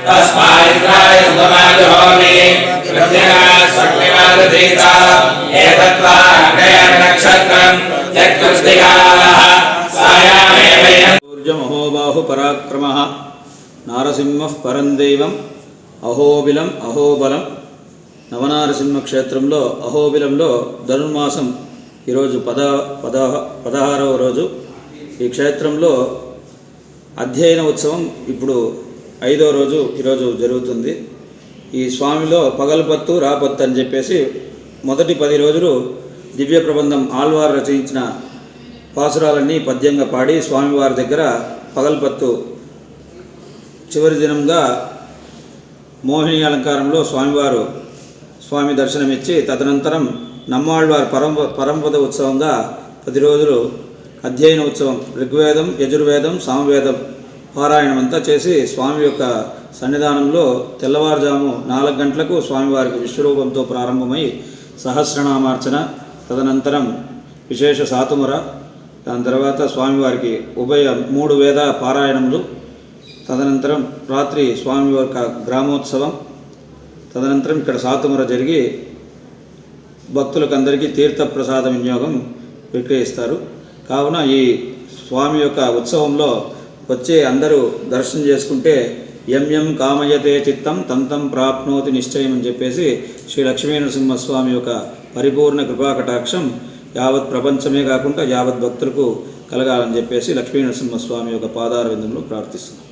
तस्मादिन्द्राय सुतमाजुहोमि प्रत्यगास्वग्निमादधीता एतत्त्वा नक्षत्रम् यत्कृष्टिकाः सायामेवैनम् सूर्यमहोबाहु पराक्रमः नारसिंहः परं दैवं అహోబిలం అహోబలం నవనారసింహ క్షేత్రంలో అహోబిలంలో ధనుర్మాసం ఈరోజు 16వ రోజు. ఈ క్షేత్రంలో అధ్యయన ఉత్సవం ఇప్పుడు 5వ రోజు ఈరోజు జరుగుతుంది. ఈ స్వామిలో పగల్పత్తు రాపత్తు అని చెప్పేసి మొదటి 10 రోజులు దివ్య ప్రబంధం ఆళ్వారు రచించిన పాసురాలన్నీ పద్యంగా పాడి స్వామివారి దగ్గర పగల్పత్తు చివరి దినంగా మోహిని అలంకారంలో స్వామి దర్శనమిచ్చి తదనంతరం నమ్మాళ్వారి పరంపద ఉత్సవంగా 10 రోజులు అధ్యయన ఉత్సవం ఋగ్వేదం యజుర్వేదం సామవేదం పారాయణం అంతా చేసి స్వామి యొక్క సన్నిధానంలో తెల్లవారుజాము 4 గంటలకు స్వామివారికి విశ్వరూపంతో ప్రారంభమై సహస్రనామార్చన, తదనంతరం విశేష సాతుముర, దాని తర్వాత స్వామివారికి 3 వేద పారాయణములు, తదనంతరం రాత్రి స్వామి యొక్క గ్రామోత్సవం, తదనంతరం ఇక్కడ సాతుముర జరిగి భక్తులకు అందరికీ తీర్థప్రసాద వినియోగం విక్రయిస్తారు. కావున ఈ స్వామి యొక్క ఉత్సవంలో వచ్చే అందరూ దర్శనం చేసుకుంటే ఎం కామయతే చిత్తం తం ప్రాప్నోతి నిశ్చయం అని చెప్పేసి శ్రీ లక్ష్మీనరసింహస్వామి యొక్క పరిపూర్ణ కృపాకటాక్షం యావత్ ప్రపంచమే కాకుండా యావత్ భక్తులకు కలగాలని చెప్పేసి లక్ష్మీనరసింహస్వామి యొక్క పాదార విందంలో ప్రార్థిస్తున్నాం.